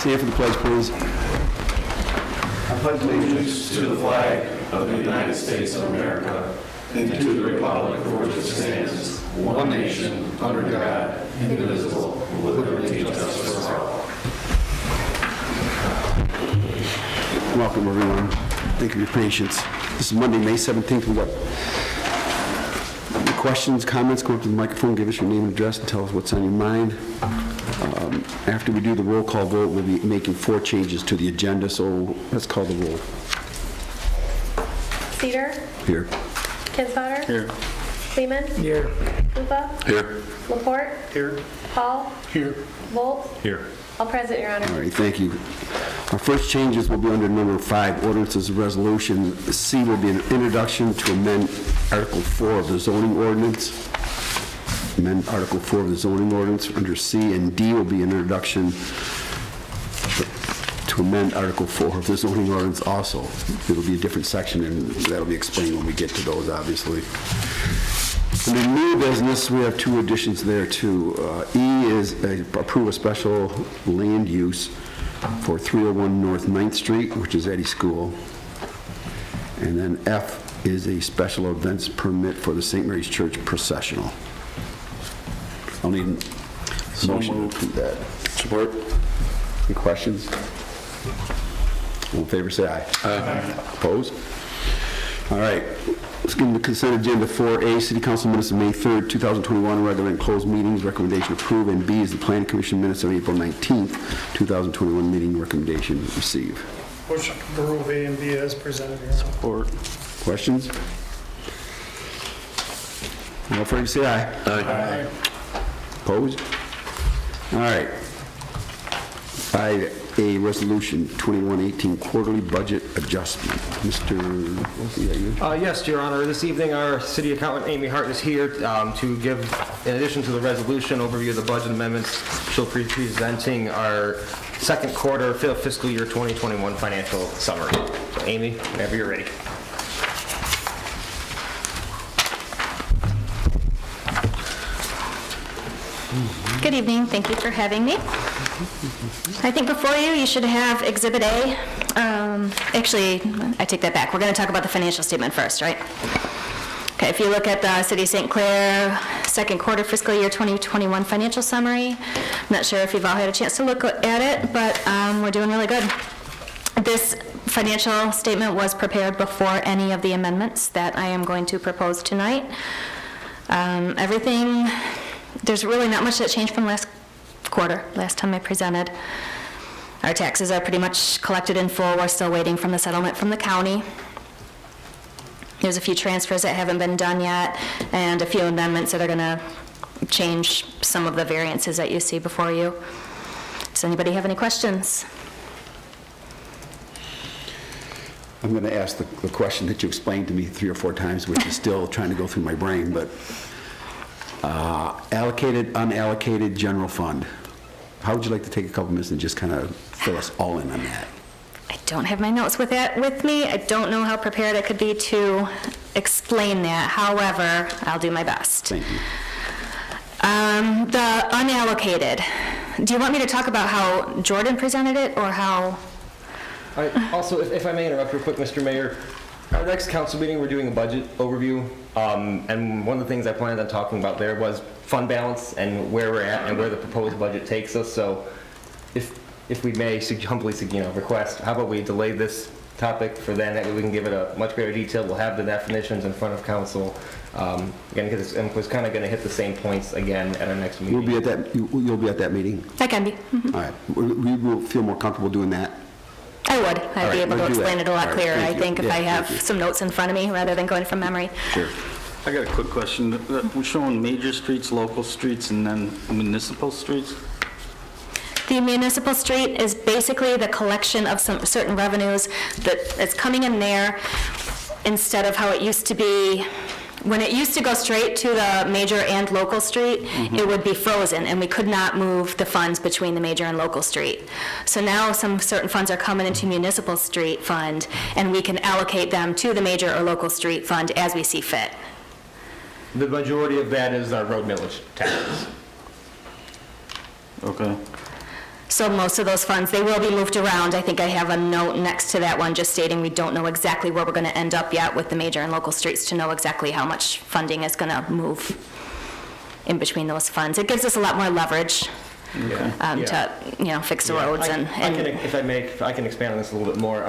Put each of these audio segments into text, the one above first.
Stand for the pledge, please. I pledge allegiance to the flag of the United States of America and to the republic for which it stands, one nation, under God, indivisible, with liberty and justice for all. Welcome, everyone. Thank you for your patience. This is Monday, May 17th. We've got any questions, comments. Go up to the microphone, give us your name and address, and tell us what's on your mind. After we do the roll call vote, we'll be making 4 changes to the agenda, so let's call the roll. Cedar? Here. Kinsfater? Here. Lehman? Here. Lupa? Here. Laporte? Here. Paul? Here. Volt? Here. All present, Your Honor. All right, thank you. Our first changes will be under number 5, ordinances and resolution. C will be an introduction to amend Article 4 of the zoning ordinance. Amend Article 4 of the zoning ordinance under C, and D will be an introduction to amend Article 4 of the zoning ordinance also. It'll be a different section, and that'll be explained when we get to those, obviously. Under new business, we have 2 additions there, too. E is approve a special land use for 301 North 9th Street, which is Eddy School. And then F is a special events permit for the St. Mary's Church processional. I'll need a motion to approve that. Support. Any questions? All in favor, say aye. Aye. Opposed? All right. Let's get into the consent agenda. 4A, City Council minutes of May 3rd, 2021, regular and closed meetings, recommendation approved. And B is the Planning Commission minutes of April 19th, 2021, meeting recommendation receive. Motion to approve A and B as presented. Support. Questions? All in favor, say aye. Aye. Opposed? All right. 5A, Resolution 2118, Quarterly Budget Adjustment. Mr. Wilson, is that you? Yes, Your Honor. This evening, our City Accountant, Amy Hart, is here to give, in addition to the resolution, overview of the budget amendments. She'll be presenting our second quarter fiscal year 2021 financial summary. So, Amy, whenever you're ready. Good evening. Thank you for having me. I think before you should have Exhibit A. Actually, I take that back. We're going to talk about the financial statement first, right? Okay, if you look at the City of St. Clair second quarter fiscal year 2021 financial summary, I'm not sure if you've all had a chance to look at it, but we're doing really good. This financial statement was prepared before any of the amendments that I am going to propose tonight. Everything, there's really not much that changed from last quarter, last time I presented. Our taxes are pretty much collected in full. We're still waiting from the settlement from the county. There's a few transfers that haven't been done yet, and a few amendments that are going to change some of the variances that you see before you. Does anybody have any questions? I'm going to ask the question that you explained to me 3 or 4 times, which is still trying to go through my brain, but allocated, unallocated general fund. How would you like to take a couple minutes and just kind of fill us all in on that? I don't have my notes with me. I don't know how prepared I could be to explain that. However, I'll do my best. Thank you. The unallocated. Do you want me to talk about how Jordan presented it or how? Also, if I may interrupt real quick, Mr. Mayor, our next council meeting, we're doing a budget overview, and one of the things I planned on talking about there was fund balance and where we're at and where the proposed budget takes us. So, if we may humbly, request, how about we delay this topic for then? That way we can give it a much greater detail. We'll have the definitions in front of council. Again, because it was kind of going to hit the same points again at our next meeting. You'll be at that meeting? I can be. Mm-hmm. All right. We will feel more comfortable doing that. I would. I'd be able to explain it a lot clearer, I think, if I have thank you. some notes in front of me rather than going from memory. Sure. I got a quick question. We're showing major streets, local streets, and then municipal streets? The municipal street is basically the collection of some certain revenues that is coming in there instead of how it used to be. When it used to go straight to the major and local street, it would be frozen, and we could not move the funds between the major and local street. So now some certain funds are coming into municipal street fund, and we can allocate them to the major or local street fund as we see fit. The majority of that is our road millage taxes. Okay. So most of those funds, they will be moved around. I think I have a note next to that one just stating we don't know exactly where we're going to end up yet with the major and local streets to know exactly how much funding is going to move in between those funds. It gives us a lot more leverage to, fix the roads and. If I can expand on this a little bit more.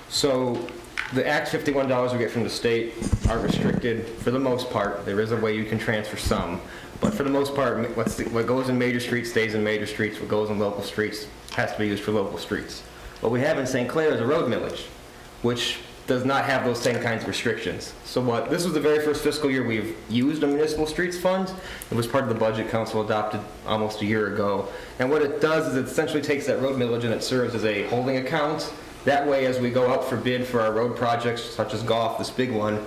So the Act 51 dollars we get from the state are restricted for the most part. There is a way you can transfer some, but for the most part, what goes in major streets stays in major streets. What goes in local streets has to be used for local streets. What we have in St. Clair is a road millage, which does not have those same kinds of restrictions. So this was the very first fiscal year we've used a municipal streets fund. It was part of the budget council adopted almost a year ago. And what it does is it essentially takes that road millage and it serves as a holding account. That way, as we go out for bid for our road projects, such as golf, this big one,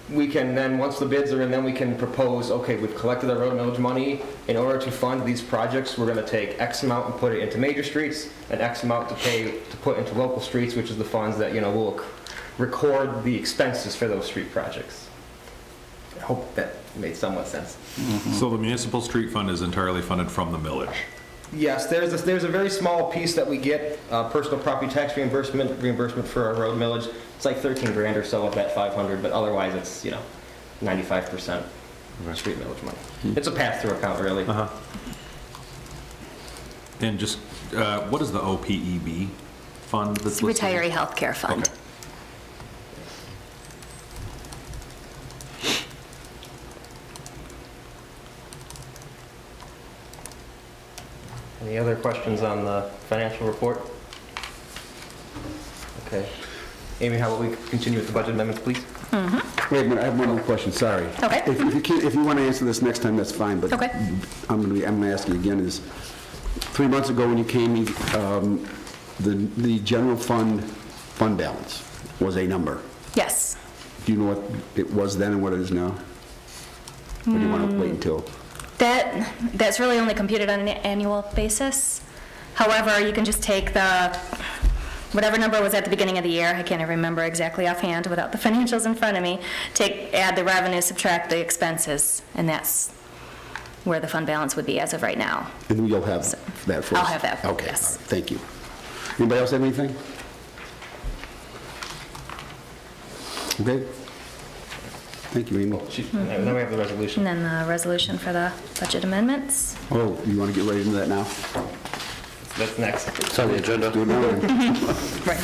we can then, once the bids are in, then we can propose, okay, we've collected our road millage money. In order to fund these projects, we're going to take X amount and put it into major streets, and X amount to put into local streets, which is the funds that, will record the expenses for those street projects. I hope that made somewhat sense. So the municipal street fund is entirely funded from the millage? Yes, there's a very small piece that we get, personal property tax reimbursement for our road millage. It's like 13 grand or so of that 500, but otherwise it's, 95% street millage money. It's a pass-through account, really. And just, what is the OPEB fund that's listed? Retiree health care fund. Okay. Any other questions on the financial report? Okay. Amy, how about we continue with the budget amendments, please? Wait a minute, I have one more question, sorry. Okay. If you want to answer this next time, that's fine, but Okay. I'm going to ask you again, is 3 months ago when you came, the general fund balance was a number. Yes. Do you know what it was then and what it is now? Or do you want to wait until? That's really only computed on an annual basis. However, you can just take whatever number was at the beginning of the year, I can't even remember exactly offhand without the financials in front of me, add the revenue, subtract the expenses, and that's where the fund balance would be as of right now. And you'll have that for us? I'll have that, Okay, yes. all right, thank you. Anybody else have anything? Okay. Thank you, Amy. Then we have the resolution. And then the resolution for the budget amendments. Oh, you want to get right into that now? That's next. It's on the agenda. Do it now then. Right.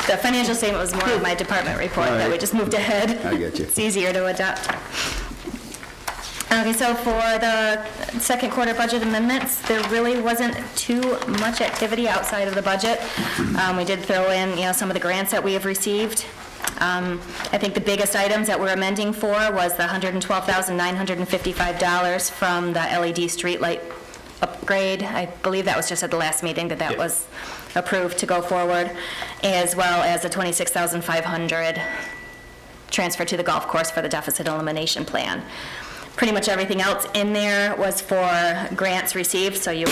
The financial statement was more of my department report All that we right. just moved ahead. I get you. It's easier to adopt. Okay, so for the second quarter budget amendments, there really wasn't too much activity outside of the budget. We did throw in, some of the grants that we have received. I think the biggest items that we're amending for was the $112,955 from the LED streetlight upgrade. I believe that was just at the last meeting that was approved to go forward, as well as the $26,500 transfer to the golf course for the deficit elimination plan. Pretty much everything else in there was for grants received, so you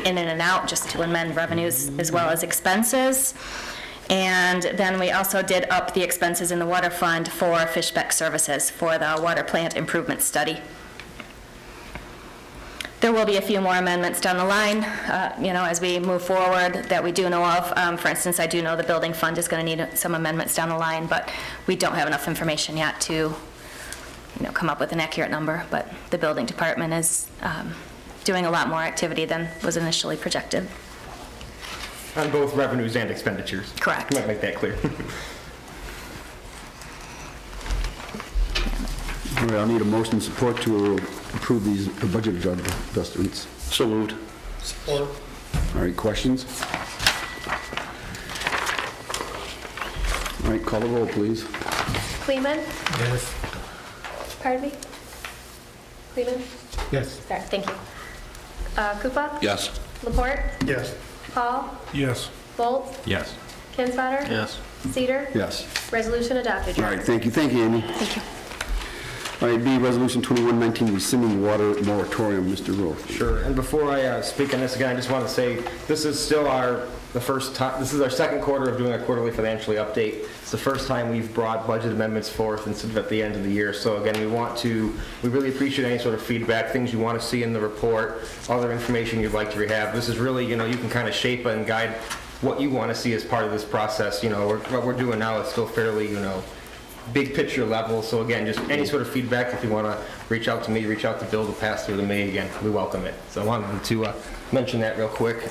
in and out just to amend revenues as well as expenses. And then we also did up the expenses in the water fund for Fishbeck services for the water plant improvement study. There will be a few more amendments down the line, as we move forward that we do know of. For instance, I do know the building fund is going to need some amendments down the line, but we don't have enough information yet to, come up with an accurate number. But the building department is doing a lot more activity than was initially projected. On both revenues and expenditures. Correct. Might make that clear. All right, I'll need a motion and support to approve these budget adjustments. So moved. Support. All right, questions? All right, call the roll, please. Kleeman? Yes. Pardon me? Kleeman? Yes. Sorry, thank you. Koopa? Yes. Laporte? Yes. Hall? Yes. Bolt? Yes. Kinsfater? Yes. Cedar? Yes. Resolution adopted, Your All Honor. right, thank you, Amy. Thank you. All right, B, Resolution 2119, rescinding water moratorium, Mr. Roth. Sure, and before I speak on this again, I just want to say, this is still our the first time, this is our second quarter of doing a quarterly financially update. It's the first time we've brought budget amendments forth instead of at the end of the year. So again, we really appreciate any sort of feedback, things you want to see in the report, other information you'd like to have. This is really, you can kind of shape and guide what you want to see as part of this process. What we're doing now is still fairly, big picture level. So again, just any sort of feedback, if you want to reach out to me, reach out to Bill to pass through to me, again, we welcome it. So I wanted to mention that real quick.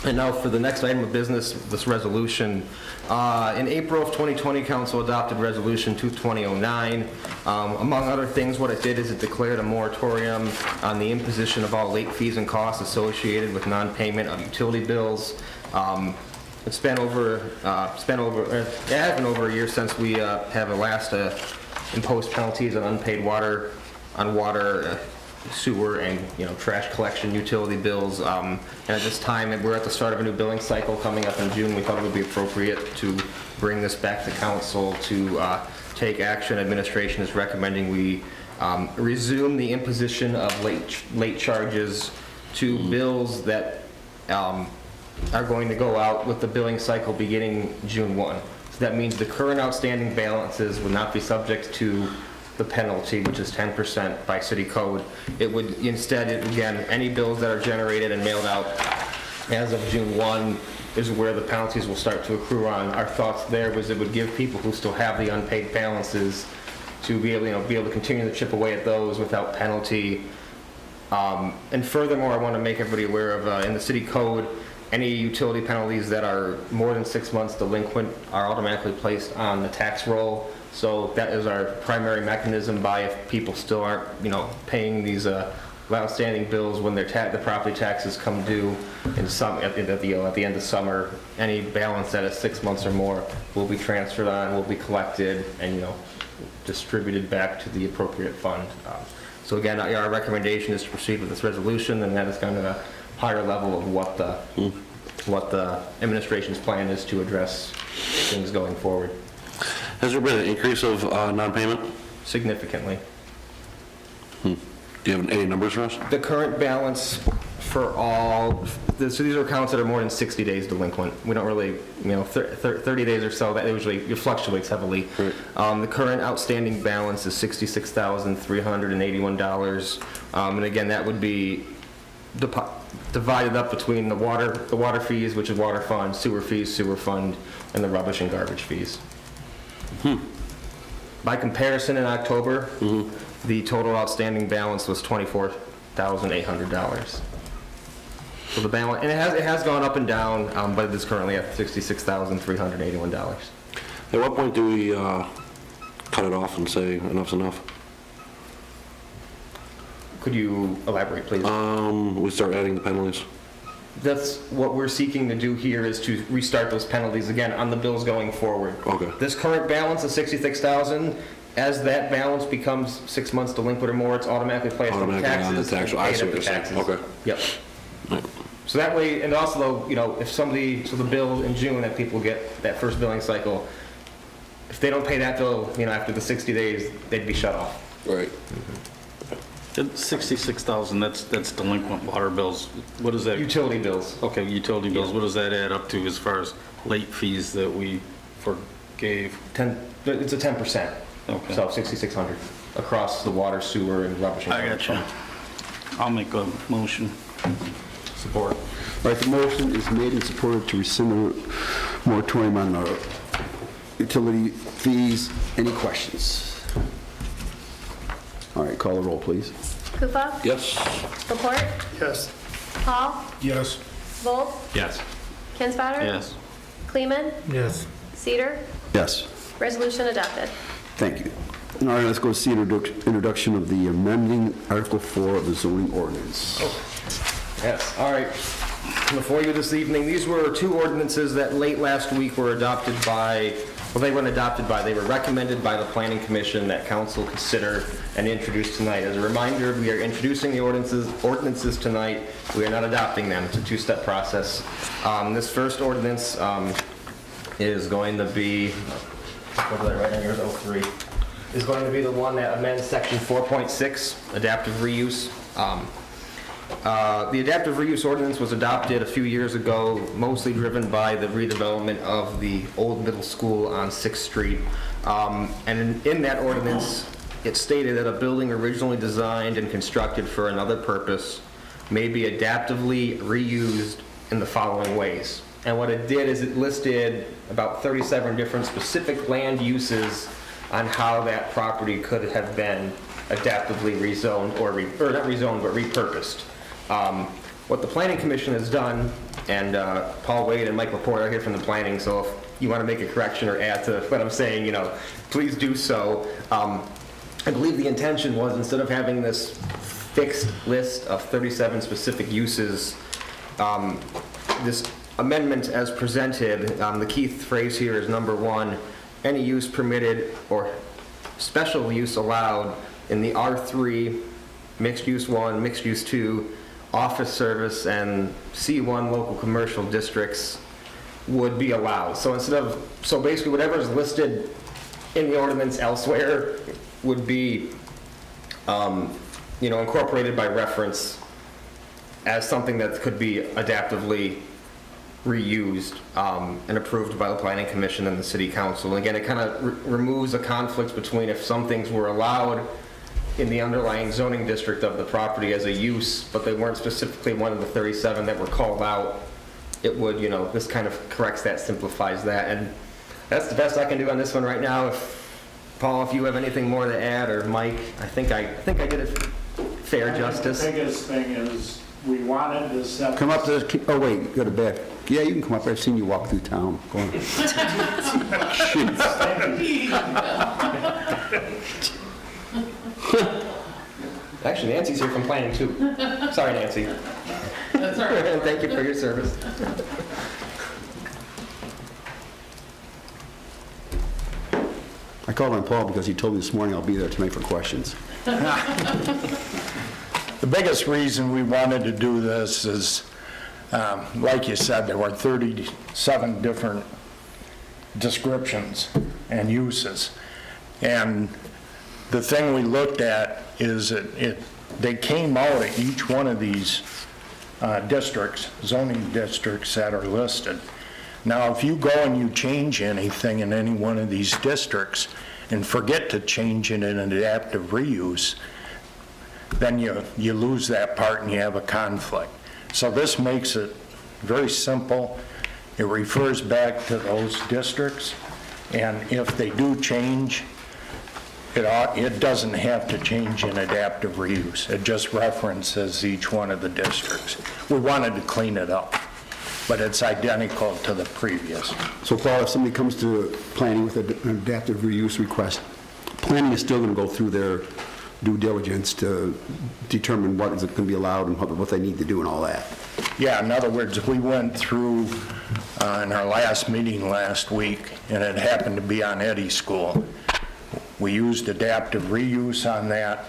And now for the next item of business, this resolution. In April of 2020, Council adopted Resolution 2009. Among other things, what it did is it declared a moratorium on the imposition of all late fees and costs associated with non-payment of utility bills. It has been over a year since we have last imposed penalties on unpaid water, sewer, and trash collection utility bills. And at this time, we're at the start of a new billing cycle coming up in June. We thought it would be appropriate to bring this back to council to take action. Administration is recommending we resume the imposition of late charges to bills that are going to go out with the billing cycle beginning June 1. So that means the current outstanding balances would not be subject to the penalty, which is 10% by city code. It would instead, again, any bills that are generated and mailed out as of June 1 is where the penalties will start to accrue on. Our thoughts there was it would give people who still have the unpaid balances to be able to continue to chip away at those without penalty. And furthermore, I want to make everybody aware of in the city code, any utility penalties that are more than 6 months delinquent are automatically placed on the tax roll. So that is our primary mechanism by if people still aren't, paying these outstanding bills when their the property taxes come due in at the end of summer. Any balance that is 6 months or more will be transferred on, will be collected, and distributed back to the appropriate fund. So again, our recommendation is to proceed with this resolution, and that is kind of a higher level of what the administration's plan is to address things going forward. Has there been an increase of non-payment? Significantly. Do you have any numbers for us? The current balance for all, so these are accounts that are more than 60 days delinquent. We don't really, 30 days or so, that usually it fluctuates heavily. Right. The current outstanding balance is $66,381. And again, that would be divided up between the water fees, which is water fund, sewer fees, sewer fund, and the rubbish and garbage fees. By comparison, in October, the total outstanding balance was $24,800. So the balance, and it has gone up and down, but it is currently at $66,381. At what point do we cut it off and say enough's enough? Could you elaborate, please? We start adding the penalties. That's what we're seeking to do here, is to restart those penalties again on the bills going forward. Okay. This current balance of $66,000, as that balance becomes 6 months delinquent or more, it's automatically placed on the Automatically on the taxes. tax. and I paid see at what the you're saying. taxes. Okay. Yep. Right. So that way, and also, if somebody, so the bill in June that people get, that first billing cycle, if they don't pay that bill, after the 60 days, they'd be shut off. Right. It's 66,000, that's delinquent water bills. What is that? Utility bills. Okay, utility bills, what does that add up to as far as late fees that we forgave? It's a 10%. Okay. So 6,600 across the water, sewer, and rubbish. And I got you. I'll make a motion. Support. All right, the motion is made and supported to rescind the moratorium on the utility fees. Any questions? All right, call the roll, please. Kufa? Yes. Laporte? Yes. Hall? Yes. Volk? Yes. Kinsfater? Yes. Kleeman? Yes. Cedar? Yes. Resolution adopted. Thank you. All right, let's go see introduction of the amending Article 4 of the zoning ordinance. Yes, all right. Before you this evening, these were two ordinances that late last week were adopted by, well, they weren't adopted by, they were recommended by the Planning Commission that council consider and introduce tonight. As a reminder, we are introducing the ordinances tonight. We are not adopting them. It's a two-step process. This first ordinance is going to be, what did I write in here? 03. Is going to be the one that amends section 4.6, adaptive reuse. The adaptive reuse ordinance was adopted a few years ago, mostly driven by the redevelopment of the old middle school on 6th Street. And in that ordinance, it stated that a building originally designed and constructed for another purpose may be adaptively reused in the following ways. And what it did is it listed about 37 different specific land uses on how that property could have been adaptively rezoned or not rezoned, but repurposed. What the Planning Commission has done, and Paul Wade and Mike Laporte are here from the planning, so if you want to make a correction or add to what I'm saying, please do so. I believe the intention was, instead of having this fixed list of 37 specific uses, this amendment as presented, the key phrase here is number 1, any use permitted or special use allowed in the R3, mixed use 1, mixed use 2, office service, and C1 local commercial districts would be allowed. So basically whatever is listed in the ordinance elsewhere would be, incorporated by reference as something that could be adaptively reused and approved by the Planning Commission and the City Council. And again, it kind of removes a conflict between if some things were allowed in the underlying zoning district of the property as a use, but they weren't specifically one of the 37 that were called out. It would, this kind of corrects that, simplifies that, and that's the best I can do on this one right now. Paul, if you have anything more to add, or Mike, I think I did it fair justice. The biggest thing is we wanted to set. Come up to, oh wait, go to bed. Yeah, you can come up. I've seen you walk through town. Go on. Actually, Nancy's here from planning too. Sorry, Nancy. That's all right. Thank you for your service. I called on Paul because he told me this morning I'll be there tonight for questions. The biggest reason we wanted to do this is, like you said, there were 37 different descriptions and uses. And the thing we looked at is they came out of each one of these districts, zoning districts that are listed. Now, if you go and you change anything in any one of these districts and forget to change it in an adaptive reuse, then you lose that part and you have a conflict. So this makes it very simple. It refers back to those districts, and if they do change, it doesn't have to change in adaptive reuse. It just references each one of the districts. We wanted to clean it up, but it's identical to the previous. So Paul, if somebody comes to planning with an adaptive reuse request, planning is still going to go through their due diligence to determine what is going to be allowed and what they need to do and all that. Yeah, in other words, we went through in our last meeting last week, and it happened to be on Eddy School. We used adaptive reuse on that,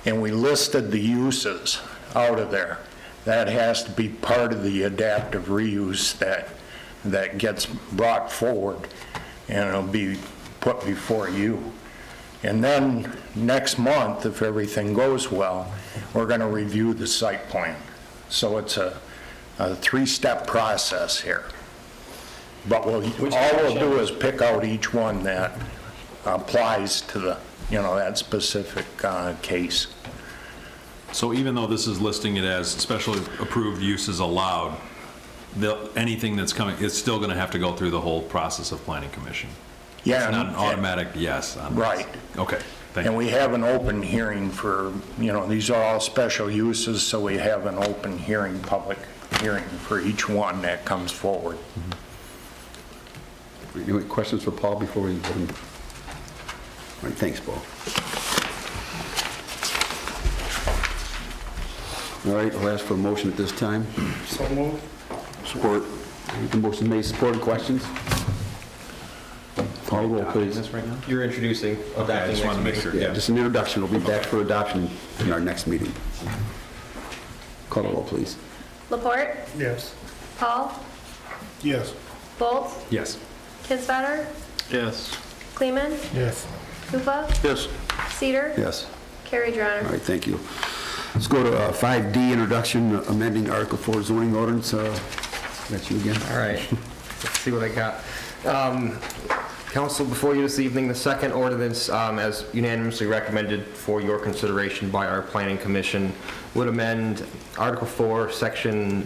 and we listed the uses out of there. That has to be part of the adaptive reuse that gets brought forward, and it'll be put before you. And then next month, if everything goes well, we're going to review the site plan. So it's a three-step process here. But all we'll do is pick out each one that applies to the, that specific case. So even though this is listing it as specially approved uses allowed, anything that's coming, it's still going to have to go through the whole process of Planning Commission? Yeah. It's not an automatic yes on this? Right. Okay, thank you. And we have an open hearing for, these are all special uses, so we have an open hearing, public hearing for each one that comes forward. Any questions for Paul before we go? All right, thanks, Paul. All right, I'll ask for a motion at this time. So moved. Support. The motion made, supported. Questions? Call the roll, please. You're introducing, Okay, I adopting just want to make next sure. Yeah, Yeah. just an introduction. We'll be back for adoption in our next meeting. Call the roll, please. Laporte, Yes. Paul, Yes. Bolt, Yes. Kinsfater, Yes. Kleeman, Yes. Koopa, Yes. Cedar, Yes. carried, Your All Honor. right, thank you. Let's go to 5D, introduction, amending Article 4 zoning ordinance. That's you again. All right, let's see what I got. Council, before you this evening, the second ordinance, as unanimously recommended for your consideration by our Planning Commission, would amend Article 4, Section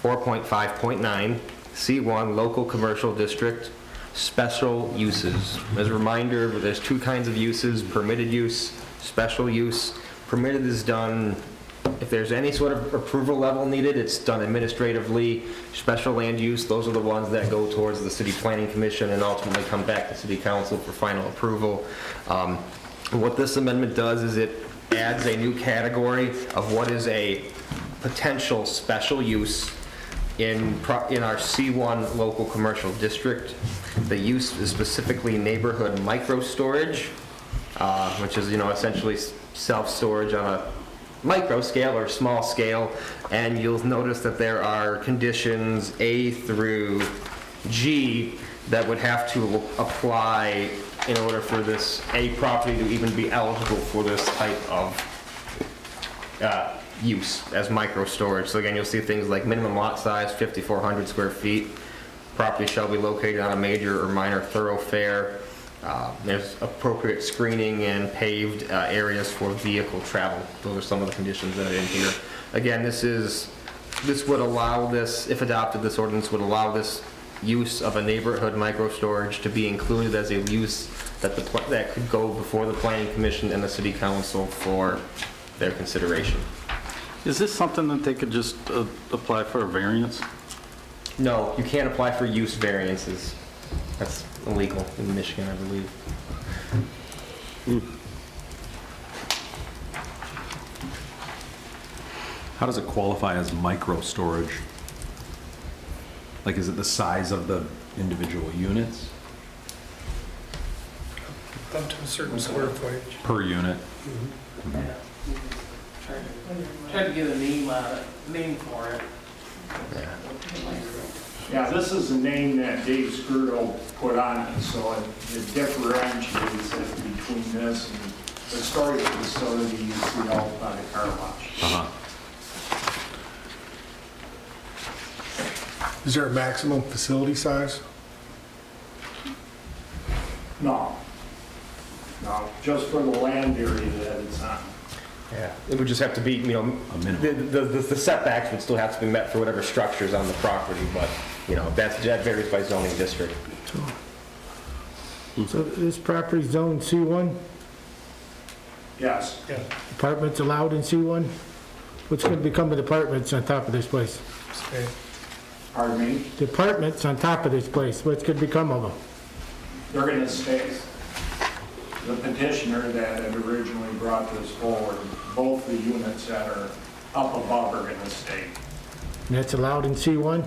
4.5.9, C1, Local Commercial District, Special Uses. As a reminder, there's two kinds of uses: permitted use, special use. Permitted is done if there's any sort of approval level needed. It's done administratively. Special land use, those are the ones that go towards the City Planning Commission and ultimately come back to City Council for final approval. What this amendment does is it adds a new category of what is a potential special use in our C1 local commercial district. The use is specifically neighborhood micro-storage, which is, essentially self-storage on a micro scale or small scale, and you'll notice that there are conditions A through G that would have to apply in order for a property to even be eligible for this type of use as micro storage. So again, you'll see things like minimum lot size, 5,400 square feet. Property shall be located on a major or minor thoroughfare. There's appropriate screening and paved areas for vehicle travel. Those are some of the conditions that are in here. Again, this would allow this, if adopted, this ordinance would allow this use of a neighborhood micro storage to be included as a use that could go before the Planning Commission and the City Council for their consideration. Is this something that they could just apply for a variance? No, you can't apply for use variances. That's illegal in Michigan, I believe. How does it qualify as micro storage? Like, is it the size of the individual units Up to a certain square footage. per unit? Try to get a name for it. Yeah, this is the name that Dave Skirtle put on it, so it differentiates it between this and the storage facility you see out by the car wash. Is there a maximum facility size? No. No, just for the land area that it's on. Yeah, it would just have to be, the setbacks would still have to be met for whatever structures on the property, but, that varies by zoning district. So this property zone C1, Yes. Yeah. apartments allowed in C1? What's going to become of the apartments on top of this place? Okay. Pardon me? The apartments on top of this place, what's going to become of them? They're going to stay. The petitioner that had originally brought this forward, both the units that are up above are going to stay. And that's allowed in C1?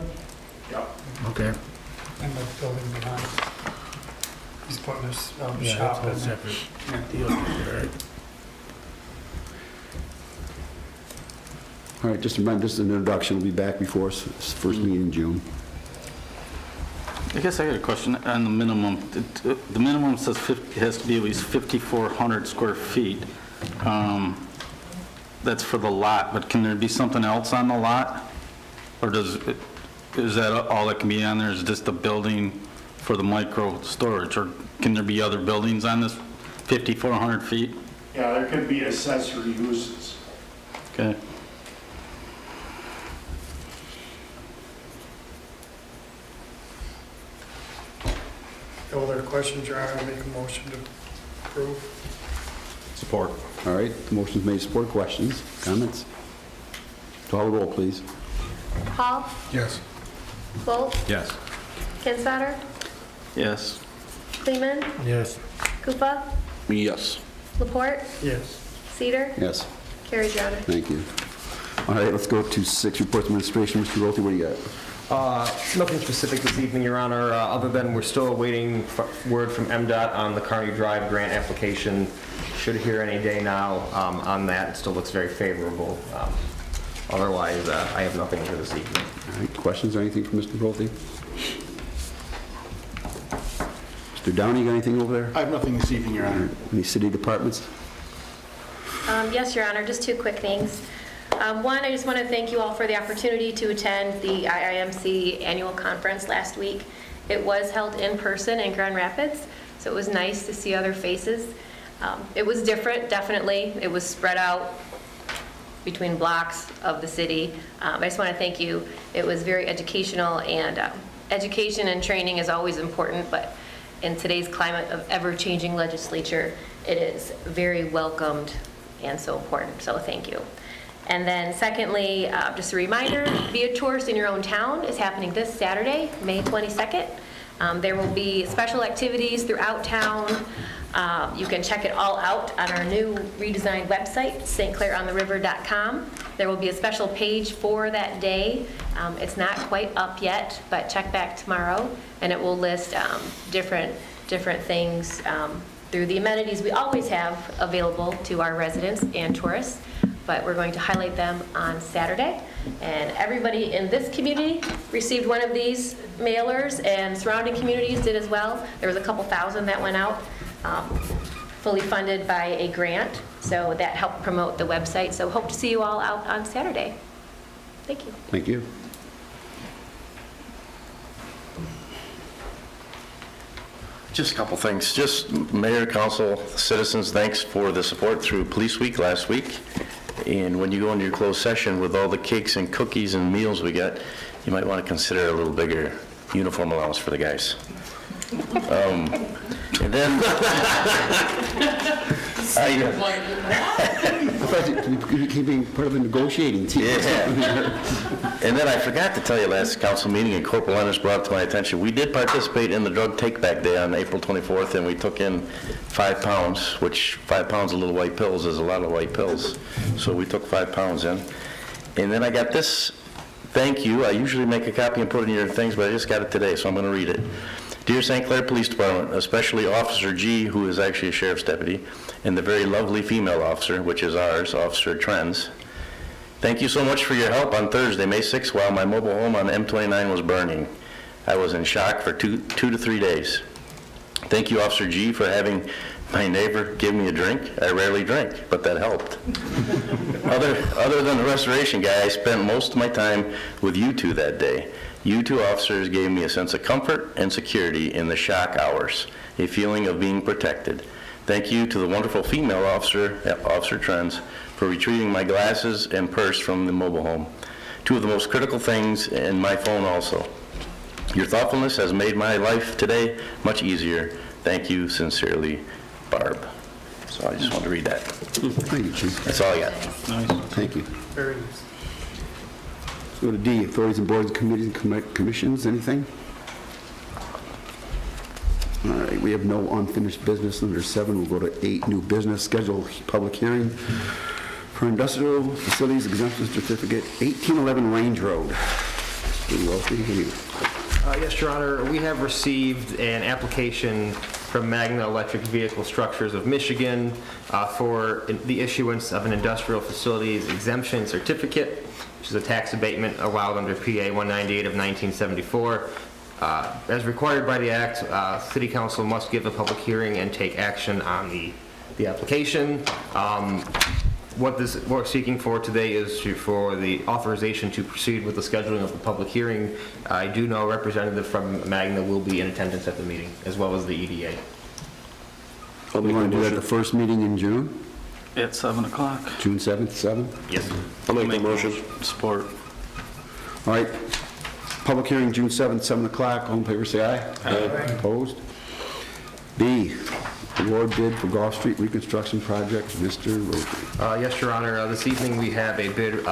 Yep. Okay. And the building behind. He's putting his Yeah, shop that's all in. separate. All right, just remember, this is an introduction. We'll be back before us, first meeting in June. I guess I got a question on the minimum. The minimum says it has to be at least 5,400 square feet. That's for the lot, but can there be something else on the lot? Or is that all that can be on there, is just the building for the micro storage? Or can there be other buildings on this 5,400 feet? Yeah, there could be accessory uses. Okay. No other questions, Your Honor? I make a motion to approve. Support. All right, motion's made, support. Questions, comments? Call the roll, please. Hall, Yes. Volt, Yes. Kinsfater, Yes. Kleeman, Yes. Koopa, Yes. Laporte, Yes. Cedar, Yes, carried, Your Honor. thank you. All right, let's go to 6, reports of administration. Mr. Rothi, what do you got? Nothing specific this evening, Your Honor, other than we're still awaiting word from MDOT on the Kearney Drive grant application. Should hear any day now on that. It still looks very favorable. Otherwise, I have nothing for this evening. All right, questions or anything from Mr. Rothi? Mr. Downey, you got anything over there? I have nothing this evening, Your Honor. Any city departments? Yes, Your Honor, just two quick things. One, I just want to thank you all for the opportunity to attend the IIMC annual conference last week. It was held in person in Grand Rapids, so it was nice to see other faces. It was different, definitely. It was spread out between blocks of the city. I just want to thank you. It was very educational, and education and training is always important, but in today's climate of ever-changing legislature, it is very welcomed and so important, so thank you. And then secondly, just a reminder, Be a Tourist in Your Own Town is happening this Saturday, May 22nd. There will be special activities throughout town. You can check it all out on our new redesigned website, stclairontheriver.com. There will be a special page for that day. It's not quite up yet, but check back tomorrow, and it will list different things through the amenities we always have available to our residents and tourists, but we're going to highlight them on Saturday. And everybody in this community received one of these mailers, and surrounding communities did as well. There was a couple thousand that went out, fully funded by a grant, so that helped promote the website. So hope to see you all out on Saturday. Thank you. Thank you. Just a couple things. Just Mayor, Council, citizens, thanks for the support through Police Week last week. And when you go into your closed session with all the cakes and cookies and meals we got, you might want to consider a little bigger uniform allowance for the guys. And then You're being part of the negotiating team. And then I forgot to tell you, last council meeting, and Corporal Lennis brought it to my attention, we did participate in the drug take-back day on April 24th, and we took in 5 pounds, which 5 pounds of little white pills is a lot of white pills. So we took 5 pounds in. And then I got this thank you. I usually make a copy and put it in your things, but I just got it today, so I'm going to read it. Dear St. Clair Police Department, especially Officer G, who is actually a sheriff's deputy, and the very lovely female officer, which is ours, Officer Trends, thank you so much for your help on Thursday, May 6th, while my mobile home on M29 was burning. I was in shock for two to 3 days. Thank you, Officer G, for having my neighbor give me a drink. I rarely drink, but that helped. Other than the restoration guy, I spent most of my time with you two that day. You two officers gave me a sense of comfort and security in the shock hours, a feeling of being protected. Thank you to the wonderful female officer, Officer Trends, for retrieving my glasses and purse from the mobile home. Two of the most critical things, and my phone also. Your thoughtfulness has made my life today much easier. Thank you, sincerely, Barb. So I just wanted to read that. Thank you, Chief. That's all I got. Nice. Thank you. Very nice. Let's go to D, authorities and boards, committees, and commissions, anything? All right, we have no unfinished business. Under 7, we'll go to 8, new business, schedule public hearing for industrial facilities exemption certificate, 1811 Range Road. Yes, Your Honor, we have received an application from Magna Electric Vehicle Structures of Michigan for the issuance of an industrial facilities exemption certificate, which is a tax abatement allowed under PA 198 of 1974. As required by the Act, City Council must give a public hearing and take action on the application. What we're seeking for today is for the authorization to proceed with the scheduling of the public hearing. I do know a representative from Magna will be in attendance at the meeting, as well as the EDA. We want to do that at the first meeting in June? At 7 o'clock. June 7th, 7? Yes. I'll make the motion. Support. All right, public hearing June 7th, 7 o'clock. All in favor, say aye. Aye. Opposed? B, award bid for Gulf Street Reconstruction Project, Mr. Roper. Yes, Your Honor. This evening we have a bid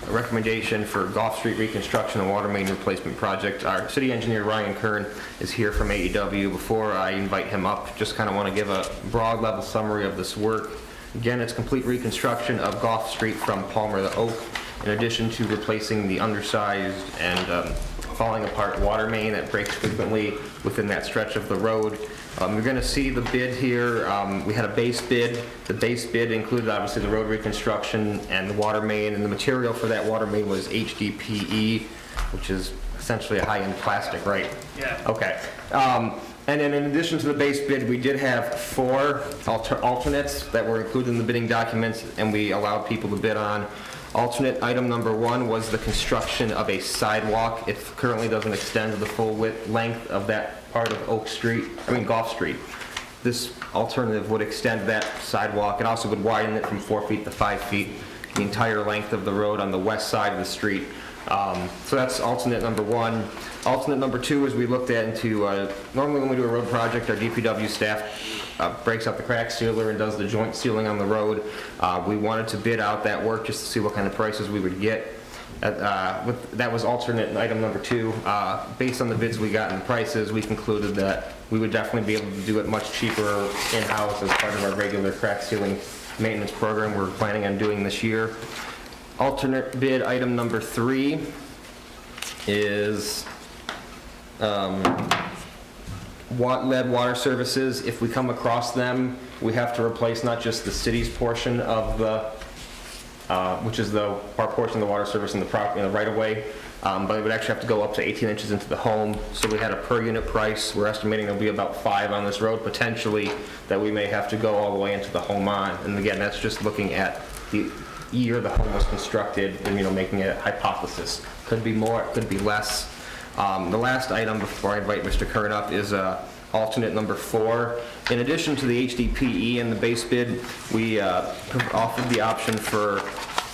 recommendation for Gulf Street Reconstruction and Water Main Replacement Project. Our city engineer, Ryan Kern, is here from AEW. Before I invite him up, just kind of want to give a broad level summary of this work. Again, it's complete reconstruction of Gulf Street from Palmer to Oak, in addition to replacing the undersized and falling apart water main that breaks frequently within that stretch of the road. You're going to see the bid here. We had a base bid. The base bid included obviously the road reconstruction and the water main, and the material for that water main was HDPE, which is essentially a high-end plastic, right? Yeah. Okay. And then in addition to the base bid, we did have 4 alternates that were included in the bidding documents, and we allowed people to bid on. Alternate item number 1 was the construction of a sidewalk. It currently doesn't extend to the full length of that part of Gulf Street. This alternative would extend that sidewalk. It also would widen it from 4 feet to 5 feet, the entire length of the road on the west side of the street. So that's alternate number 1. Alternate number 2 is we looked into, normally when we do a road project, our DPW staff breaks out the crack sealer and does the joint sealing on the road. We wanted to bid out that work just to see what kind of prices we would get. That was alternate item number 2. Based on the bids we got and the prices, we concluded that we would definitely be able to do it much cheaper in-house as part of our regular crack sealing maintenance program we're planning on doing this year. Alternate bid item number 3 is lead water services. If we come across them, we have to replace not just the city's portion of the, which is the portion of the water service in the property, in the right-of-way, but it would actually have to go up to 18 inches into the home. So we had a per unit price. We're estimating there'll be about 5 on this road potentially that we may have to go all the way into the home on. And again, that's just looking at the year the home was constructed and, making a hypothesis. Could be more, it could be less. The last item before I invite Mr. Kern up is alternate number 4. In addition to the HDPE and the base bid, we offered the option for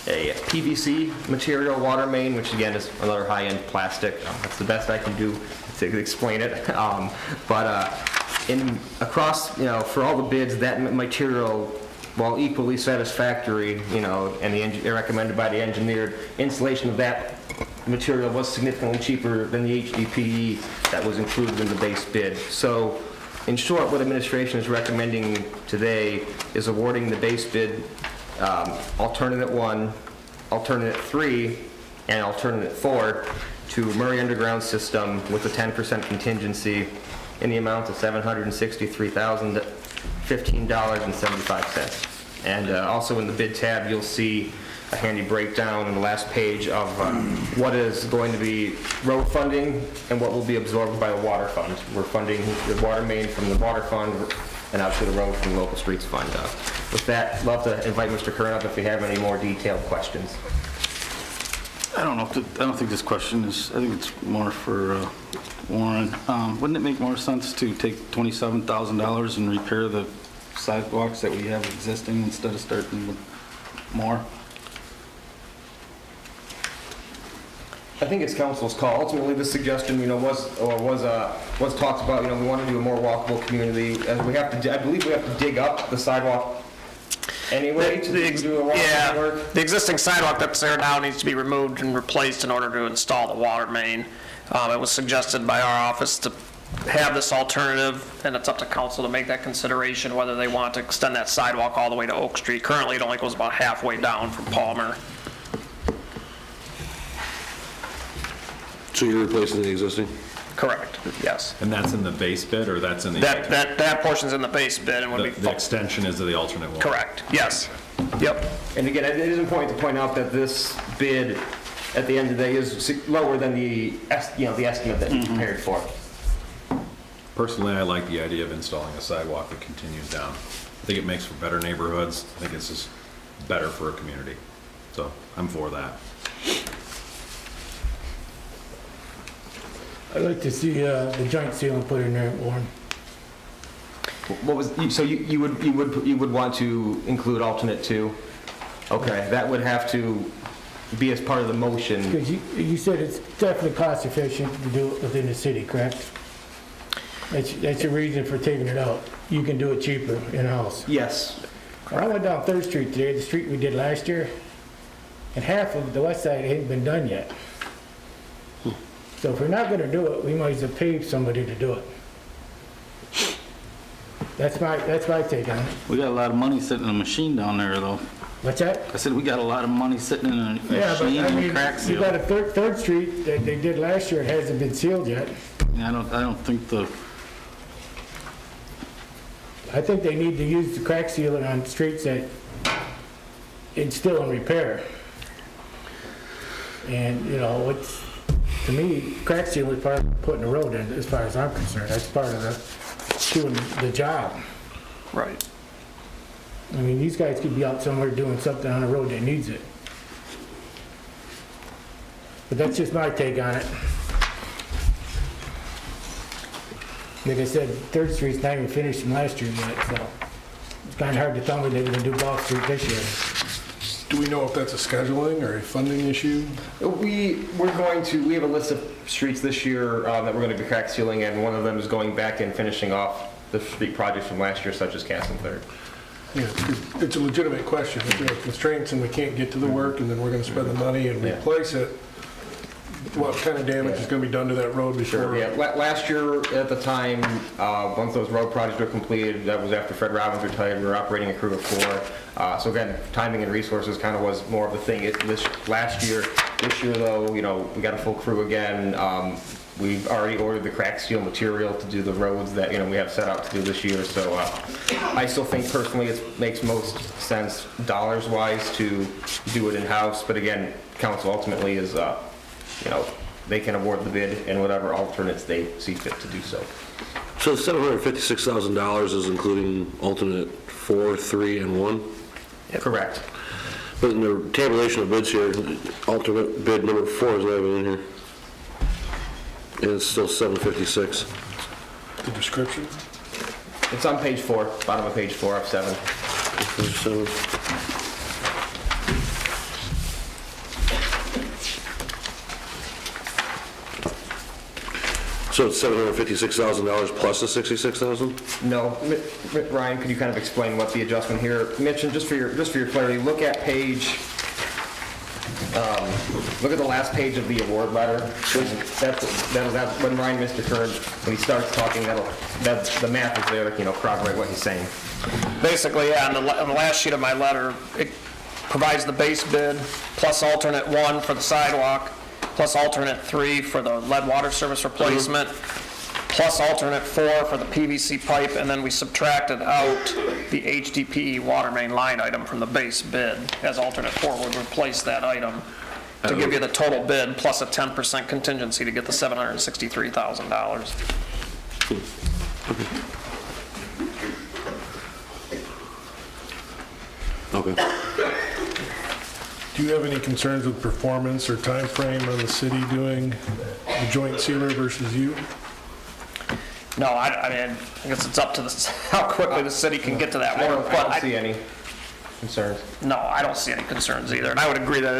a PVC material water main, which again is another high-end plastic. That's the best I can do to explain it. For all the bids, that material, while equally satisfactory, and recommended by the engineer, installation of that material was significantly cheaper than the HDPE that was included in the base bid. So, in short, what administration is recommending today is awarding the base bid alternate 1, alternate 3, and alternate 4 to Murray Underground System with a 10% contingency in the amount of $763,015.75. And also in the bid tab, you'll see a handy breakdown on the last page of what is going to be road funding and what will be absorbed by the water fund. We're funding the water main from the water fund and obviously the road from the local streets fund. With that, I'd love to invite Mr. Kern up if you have any more detailed questions. I don't think this question is, I think it's more for Warren. Wouldn't it make more sense to take $27,000 and repair the sidewalks that we have existing instead of starting with more? I think it's council's call. Ultimately, this suggestion, was talked about. We want to do a more walkable community, and I believe we have to dig up the sidewalk anyway to do the walking work. The existing sidewalk that's there now needs to be removed and replaced in order to install the water main. It was suggested by our office to have this alternative, and it's up to council to make that consideration whether they want to extend that sidewalk all the way to Oak Street. Currently, it only goes about halfway down from Palmer. So you're replacing the existing? Correct, yes. And that's in the base bid, or that's in the... That portion's in the base bid and would be... The extension is of the alternate one? Correct, yes. Yep. And again, it is important to point out that this bid, at the end of the day, is lower than the estimate that you prepared for. Personally, I like the idea of installing a sidewalk that continues down. I think it makes for better neighborhoods. I think it's just better for a community. So I'm for that. I'd like to see the joint sealing put in there, Warren. So you would want to include alternate 2? Okay, that would have to be as part of the motion. Because you said it's definitely cost efficient to do it within the city, correct? That's your reason for taking it out. You can do it cheaper in-house. Yes. I went down 3rd Street today, the street we did last year, and half of the west side ain't been done yet. So if we're not gonna do it, we might as well pay somebody to do it. That's my take on it. We got a lot of money sitting in a machine down there, though. What's that? I said we got a lot of money sitting in a machine and crack seal. You got a 3rd Street that they did last year, it hasn't been sealed yet. I don't think I think they need to use the crack sealer on streets that it's still in repair. And, to me, crack sealer is part of putting the road in, as far as I'm concerned. That's part of doing the job. Right. I mean, these guys could be out somewhere doing something on a road that needs it. But that's just my take on it. Like I said, 3rd Street's not even finished from last year yet, so it's kind of hard to tell me they're gonna do Ball Street this year. Do we know if that's a scheduling or a funding issue? We have a list of streets this year that we're going to be crack sealing, and one of them is going back and finishing off the street projects from last year, such as Sinclair. Yeah, it's a legitimate question. If we have constraints and we can't get to the work, and then we're gonna spend the money and Yeah. replace it, what kind of damage is gonna be done to that road before? Yeah, last year at the time, once those road projects were completed, that was after Fred Robbins retired, we were operating a crew of 4. So again, timing and resources kind of was more of the thing last year. This year though, you know, we got a full crew again. We've already ordered the crack seal material to do the roads that, you know, we have set out to do this year. So I still think personally it makes most sense dollars wise to do it in-house. But again, council ultimately is, you know, they can award the bid and whatever alternates they see fit to do so. So the $756,000 is including alternate 4, 3, and 1? Correct. But in the tabulation of bids here, alternate bid number 4 is not even in here. And it's still 756. The description? It's on page 4, bottom of page 4 of 7. So it's $756,000 plus the $66,000? No, Ryan, could you kind of explain what the adjustment here? Mitch, and just for your clarity, look at page, look at the last page of the award letter. That's when Ryan missed the curve. When he starts talking, the math is there to, you know, corroborate what he's saying. Basically, yeah, on the last sheet of my letter, it provides the base bid, plus alternate 1 for the sidewalk, plus alternate 3 for the lead water service replacement, plus alternate 4 for the PVC pipe, and then we subtracted out the HDPE water main line item from the base bid, as alternate 4 would replace that item to give you the total bid plus a 10% contingency to get the $763,000. Okay. Do you have any concerns with performance or time frame on the city doing the joint sealer versus you? No, I mean, I guess it's up to how quickly the city can get to that work. I don't see any concerns. No, I don't see any concerns either. And I would agree that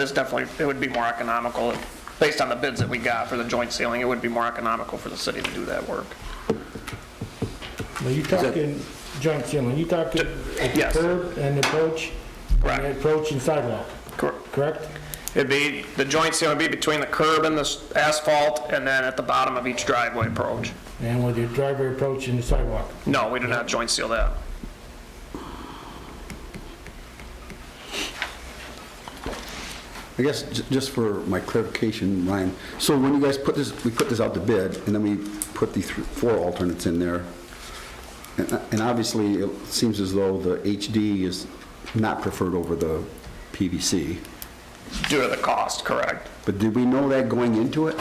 it would be more economical, based on the bids that we got for the joint sealing, it would be more economical for the city to do that work. Well, you talking joint sealing, you talking at the Yes. curb and the approach? Correct. And the approach and sidewalk, correct? It'd be, the joint sealing would be between the curb and the asphalt, and then at the bottom of each driveway approach. And with your driveway approach and the sidewalk? No, we do not joint seal that. I guess just for my clarification, Ryan, so when you guys we put this out to bid, and then we put the 4 alternates in there, and obviously it seems as though the HD is not preferred over the PVC. Due to the cost, correct. But did we know that going into it?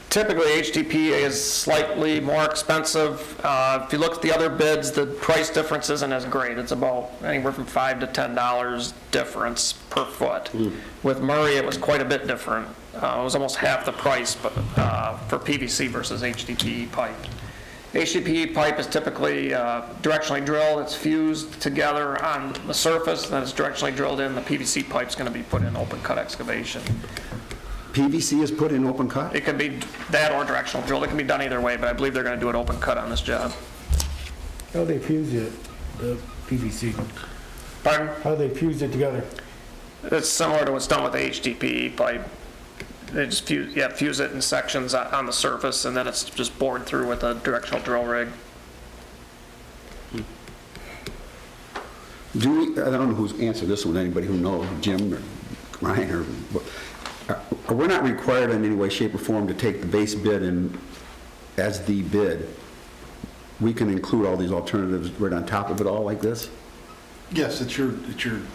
Typically, HDPE is slightly more expensive. If you look at the other bids, the price difference isn't as great. It's about anywhere from $5 to $10 difference per foot. With Murray, it was quite a bit different. It was almost half the price for PVC versus HDPE pipe. HDPE pipe is typically directionally drilled. It's fused together on the surface, then it's directionally drilled in. The PVC pipe's going to be put in open cut excavation. PVC is put in open cut? It could be that or directional drill. It can be done either way, but I believe they're going to do it open cut on this job. How they fuse it, the PVC? Pardon? How they fuse it together? It's similar to what's done with the HDPE pipe. They just fuse it in sections on the surface, and then it's just bored through with a directional drill rig. I don't know who's answered this one, anybody who knows, Jim or Ryan, or we're not required in any way, shape, or form to take the base bid and as the bid, we can include all these alternatives right on top of it all like this? Yes, it's your.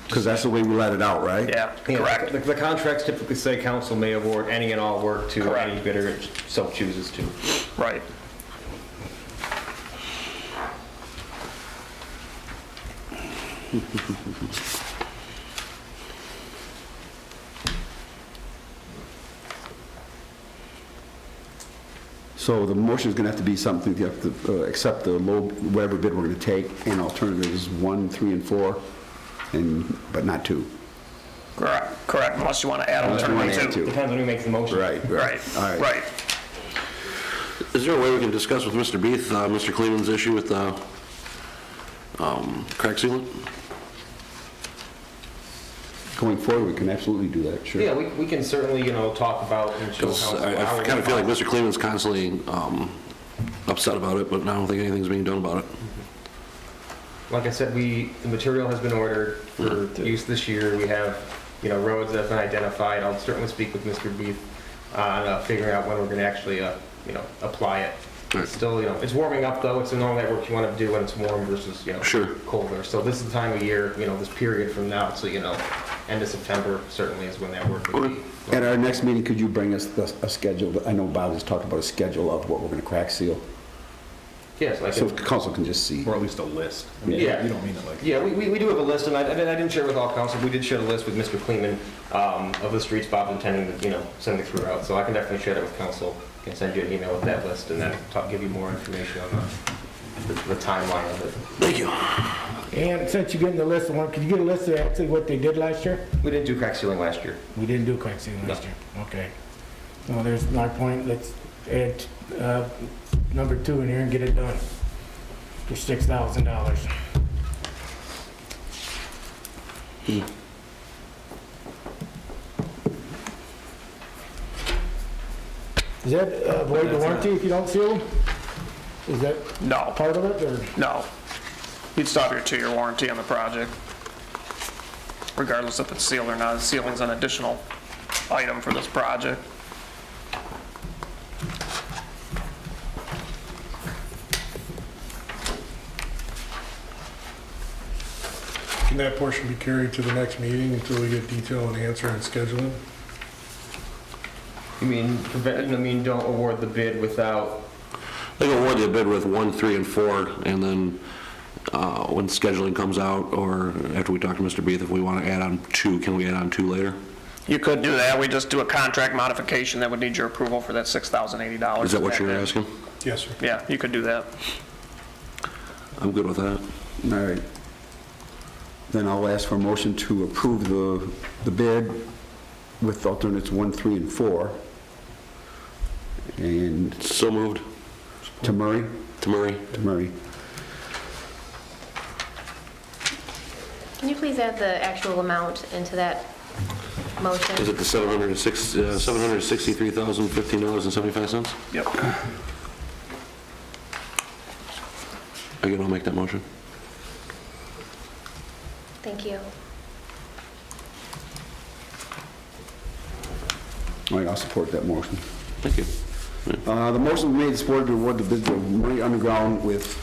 Because that's the way we let it out, right? Yeah, correct. The contracts typically say council may award any and all work to any bidder it so chooses to. Right. So the motion is going to have to be something, you have to accept the low, whatever bid we're going to take, and alternatives 1, 3, and 4, but not 2. Correct, unless you want to add Unless you wanna alternative add two. two. Depends on who makes the motion. Right. Right, All right. right. Is there a way we can discuss with Mr. Beath, Mr. Kleeman's issue with the crack sealant? Going forward, we can absolutely do that, sure. Yeah, we can certainly, talk about and show Because how. I kind of feel like Mr. Kleeman's constantly upset about it, but I don't think anything's being done about it. Like I said, the material has been ordered for use this year. We have, roads that have been identified. I'll certainly speak with Mr. Beath on figuring out when we're going to actually, apply it. It's still, it's warming up though. It's the normal work you want to do when it's warm versus, Sure. colder. So this is the time of year, this period from now, so, end of September certainly is when that work would be. At our next meeting, could you bring us a schedule? I know Bob has talked about a schedule of what we're going to crack seal, Yes, like. so the council can just see. Or at least a list. I mean, Yeah. You don't mean it like. Yeah, we do have a list, and I didn't share it with all council. We did share the list with Mr. Kleeman of the streets Bob's intending to, send the crew out. So I can definitely share that with council. I can send you an email with that list and then give you more information on the timeline of it. Thank you. And since you're getting the list, could you get a list of actually what they did last year? We didn't do crack sealing last year. We didn't do crack sealing last year. Okay. Well, there's my point. Let's add number 2 in here and get it done for $6,000. Does that avoid the warranty if you don't seal them? Is that No, part of it, or? no. You'd stop your 2-year warranty on the project, regardless if it's sealed or not. Sealing's an additional item for this project. Can that portion be carried to the next meeting until we get detail and answer and scheduling? You mean, don't award the bid without? They can award the bid with 1, 3, and 4, and then when scheduling comes out, or after we talk to Mr. Beath, if we want to add on 2, can we add on 2 later? You could do that. We just do a contract modification that would need your approval for that $6,080. Is that what you're asking? Yes, sir. Yeah, you could do that. I'm good with that. All right. Then I'll ask for a motion to approve the bid with alternates 1, 3, and 4. And So moved. to Murray? To Murray. To Murray. Can you please add the actual amount into that motion? Is it the $763,015.75? Yep. Again, I'll make that motion. Thank you. All right, I'll support that motion. Thank you. The motion made and supported to award the bid to Murray Underground with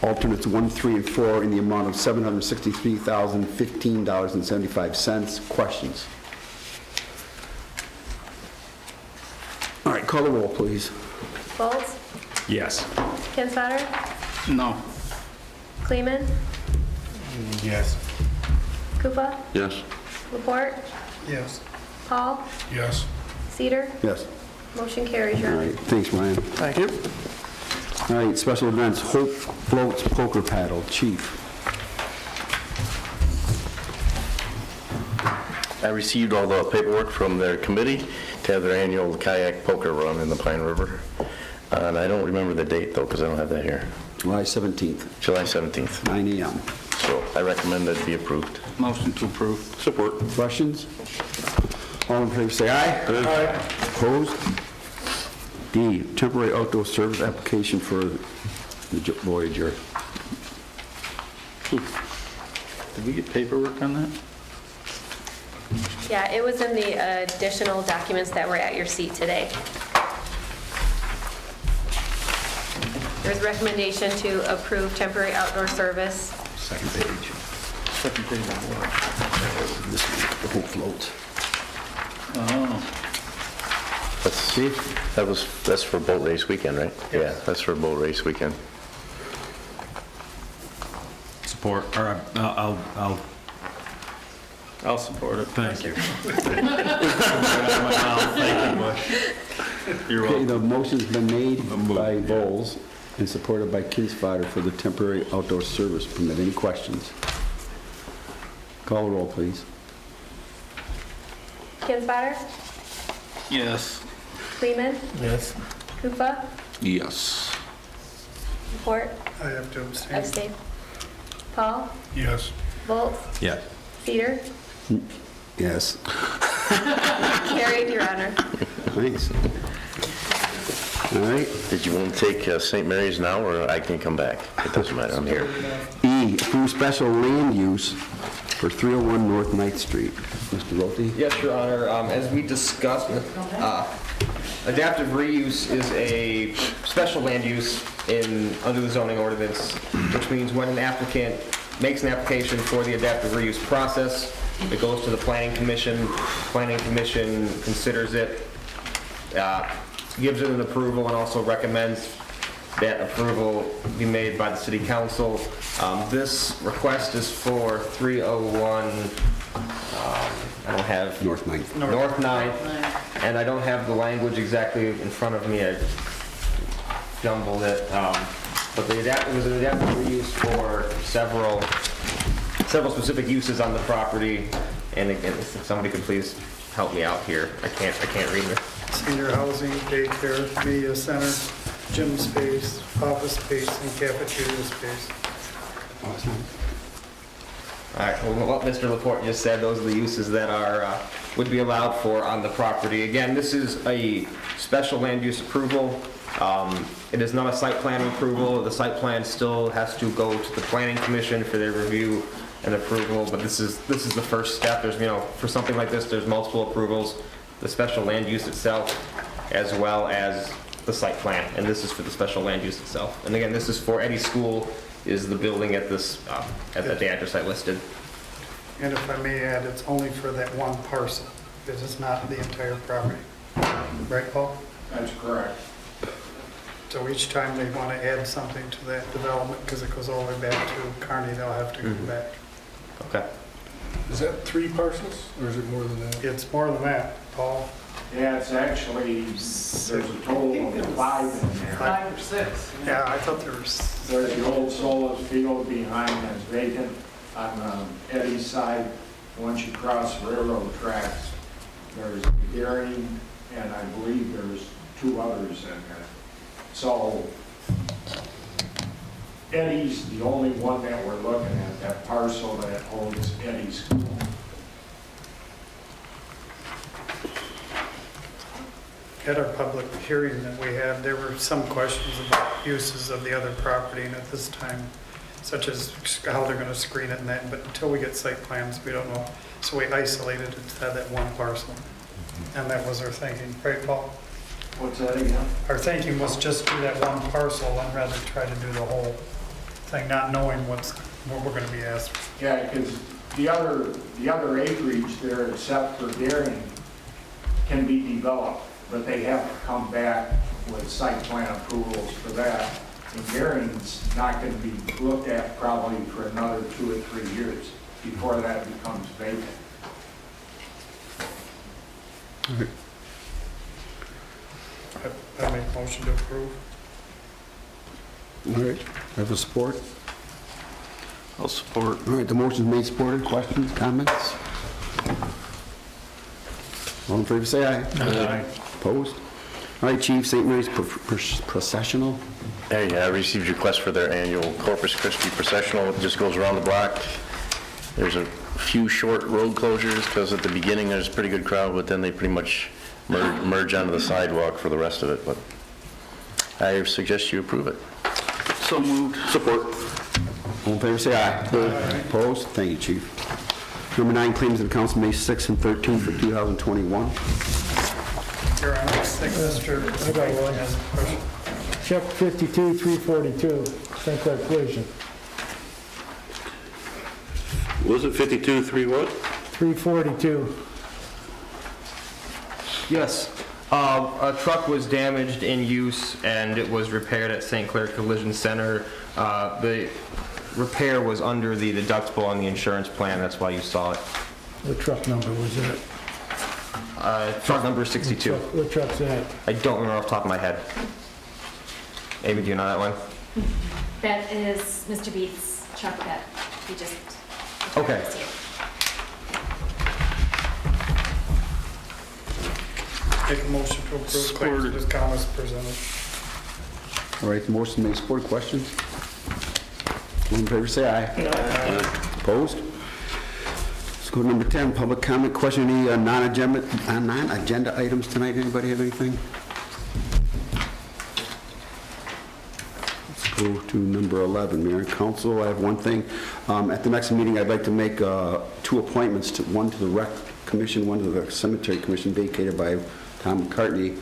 alternates 1, 3, and 4 in the amount of $763,015.75. Questions? All right, call the roll, please. Folds? Yes. Kinsfater? No. Kleeman? Yes. Koopa? Yes. Laporte? Yes. Paul? Yes. Cedar? Yes. Motion carries, Your All Honor. right, thanks, Ryan. Thank you. All right, special events, Hope Floats Poker Paddle, Chief. I received all the paperwork from their committee to have their annual kayak poker run in the Pine River. And I don't remember the date, though, because I don't have that here. July 17th, July 17th. 9 a.m. So I recommend that it be approved. Motion to approve. Support. Questions? All in favor, say aye. Aye. Opposed? D, temporary outdoor service application for the Voyager. Did we get paperwork on that? Yeah, it was in the additional documents that were at your seat today. There's a recommendation to approve temporary outdoor service. Second page. Second page of what? This one, the Hope Floats. Oh. Let's see, that's for boat race weekend, right? Yeah, that's for boat race weekend. Support, or I'll support it. thank you. Thank you, Bush. You're Okay, welcome. the motion's been made by Bowles and supported by Kinsfater for the temporary outdoor service permit. Any questions? Call the roll, please. Kinsfater, Yes. Kleeman, Yes. Kufa, Yes. Laporte, I have to abstain. abstain. Paul, Yes. Volz, Yes. Cedar, Yes. carried, Your Honor. Thanks. All right. Did you want to take St. Mary's now, or I can come back? It doesn't matter, I'm here. E, approve special land use for 301 North 9th Street. Mr. Rothi? Yes, Your Honor. As we discussed, adaptive reuse is a special land use under the zoning ordinance, which means when an applicant makes an application for the adaptive reuse process, it goes to the Planning Commission. Planning Commission considers it, gives it an approval, and also recommends that approval be made by the City Council. This request is for 301, I don't have... North 9th. North 9th, and I don't have the language exactly in front of me. I jumbled it. But it was an adaptive reuse for several specific uses on the property. And again, if somebody could please help me out here. I can't read it. Senior housing, daycare, media center, gym space, office space, and cafeteria space. All right, well, what Mr. Laporte just said, those are the uses that would be allowed for on the property. Again, this is a special land use approval. It is not a site plan approval. The site plan still has to go to the Planning Commission for their review and approval, but this is the first step. There's, for something like this, there's multiple approvals, the special land use itself, as well as the site plan, and this is for the special land use itself. And again, this is for Eddie School, is the building at this, at the address I listed. And if I may add, it's only for that one parcel. It is not the entire property. Right, Paul? That's correct. So each time they want to add something to that development, because it goes all the way back to Kearney, they'll have to go back. Okay. Is that 3 parcels, or is it more than that? It's more than that, Paul. Yeah, it's actually, there's a total of 5 in there. 5 or 6. Yeah, I thought there was... There's the old Solis field behind that's vacant on Eddie's side. Once you cross railroad tracks, there's the Gearing, and I believe there's 2 others in there. So Eddie's the only one that we're looking at, that parcel that holds Eddie's school. At our public hearing that we had, there were some questions about uses of the other property, and at this time, such as how they're gonna screen it and that, but until we get site plans, we don't know. So we isolated it to that one parcel, and that was our thinking, right, Paul? What's that again? Our thinking was just do that one parcel and rather try to do the whole thing, not knowing what we're gonna be asked. Yeah, because the other acreage there, except for Gearing, can be developed, but they have to come back with site plan approvals for that. And Gearing's not going to be looked at probably for another 2 or 3 years before that becomes vacant. I make a motion to approve. All right. Have a support? I'll support. All right, the motion's made, supported. Questions, comments? All in favor, say aye. Aye. Opposed? All right, Chief, St. Mary's processional. There you go. I received your request for their annual Corpus Christi processional. It just goes around the block. There's a few short road closures because at the beginning there's a pretty good crowd, but then they pretty much merge onto the sidewalk for the rest of it. But I suggest you approve it. So moved. Support. All in favor, say aye. Aye. Opposed? Thank you, Chief. Number 9, claims of the council, May 6 and 13 for 2021. Your Honor, I think Mr. I got one. has a question. Check 52-342, Sinclair Collision. Was it 52-3 what? 342. Yes. A truck was damaged in use and it was repaired at St. Clair Collision Center. The repair was under the deductible on the insurance plan. That's why you saw it. What truck number was that? Truck number 62. What truck's that? I don't remember off the top of my head. Amy, do you know that one? That is Mr. Beats' truck that he just... Okay. Make a motion to approve claims as comments presented. All right, the motion made, supported. Questions? All in favor, say aye. Aye. Opposed? Let's go to number 10, public comment. Question, any non-agenda items tonight? Anybody have anything? Let's go to number 11, Mayor and Council. I have one thing. At the next meeting, I'd like to make 2 appointments, one to the Rec Commission, one to the Cemetery Commission, vacated by Tom McCartney.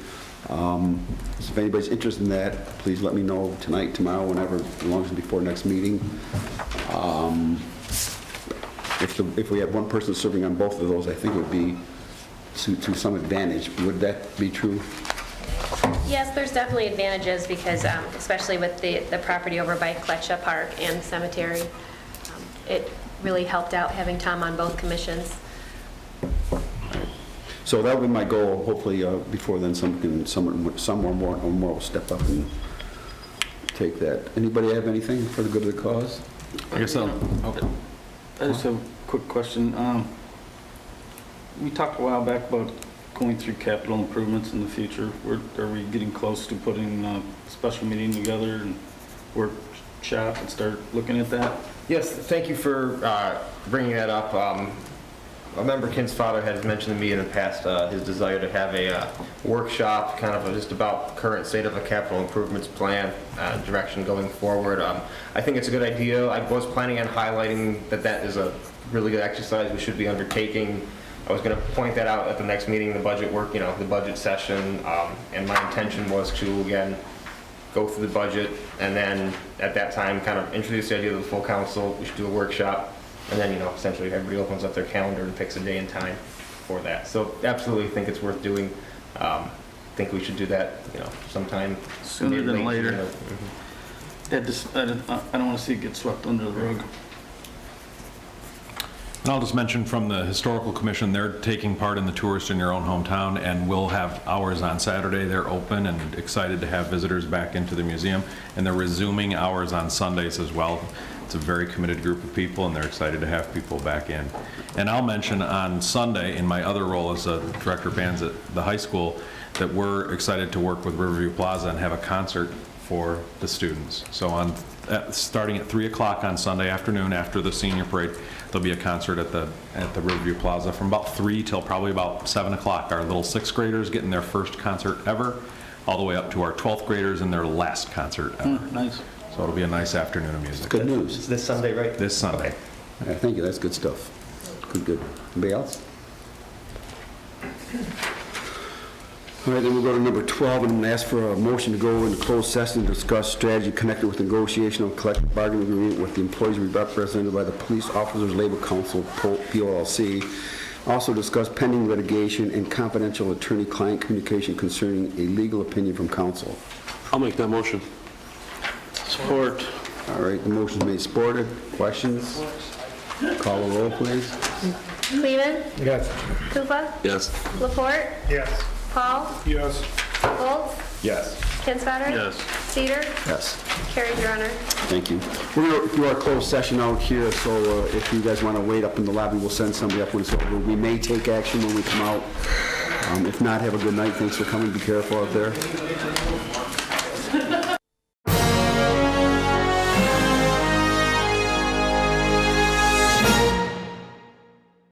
So if anybody's interested in that, please let me know tonight, tomorrow, whenever, as long as it's before next meeting. If we have one person serving on both of those, I think it would be to some advantage. Would that be true? Yes, there's definitely advantages because, especially with the property over by Kletcha Park and the cemetery, it really helped out having Tom on both commissions. So that would be my goal. Hopefully, before then, someone more will step up and take that. Anybody have anything for the good of the cause? I guess I just have a quick question. We talked a while back about going through capital improvements in the future. Are we getting close to putting a special meeting together and workshop and start looking at that? Yes, thank you for bringing that up. A member Ken's father has mentioned to me in the past his desire to have a workshop kind of just about current state of a capital improvements plan, direction going forward. I think it's a good idea. I was planning on highlighting that is a really good exercise we should be undertaking. I was going to point that out at the next meeting, the budget work, the budget session, and my intention was to, again, go through the budget and then at that time kind of introduce the idea to the full council. We should do a workshop. And then, essentially everybody opens up their calendar and picks a day and time for that. So absolutely think it's worth doing. Think we should do that, sometime Sooner than later. Mm-hmm. I don't want to see it get swept under the rug. And I'll just mention from the Historical Commission, they're taking part in the Tourist in Your Own Hometown, and will have hours on Saturday. They're open and excited to have visitors back into the museum, and they're resuming hours on Sundays as well. It's a very committed group of people, and they're excited to have people back in. And I'll mention on Sunday, in my other role as a director of bands at the high school, that we're excited to work with Riverview Plaza and have a concert for the students. So starting at 3 o'clock on Sunday afternoon after the senior parade, there'll be a concert at the Riverview Plaza from about 3 till probably about 7 o'clock. Our little 6th graders getting their first concert ever, all the way up to our 12th graders and their last concert ever. Nice. So it'll be a nice afternoon of music. Good news. It's this Sunday, right? This Sunday. Yeah, thank you. That's good stuff. Good. Anybody else? All right, then we'll go to number 12 and ask for a motion to go into closed session to discuss strategy connected with negotiation of collective bargaining agreement with the employees represented by the Police Officers Labor Council, POLC. Also discuss pending litigation and confidential attorney-client communication concerning a legal opinion from counsel. I'll make that motion. Support. All right, the motion's made, supported. Questions? Call the roll, please. Cleveland? Yes. Koopa? Yes. Laporte? Yes. Paul? Yes. Golds? Yes. Kinsfater? Yes. Cedar? Yes. Carried, Your Honor. Thank you. We're going to do our closed session out here, so if you guys want to wait up in the lobby, we'll send somebody up when it's over. We may take action when we come out. If not, have a good night. Thanks for coming. Be careful out there.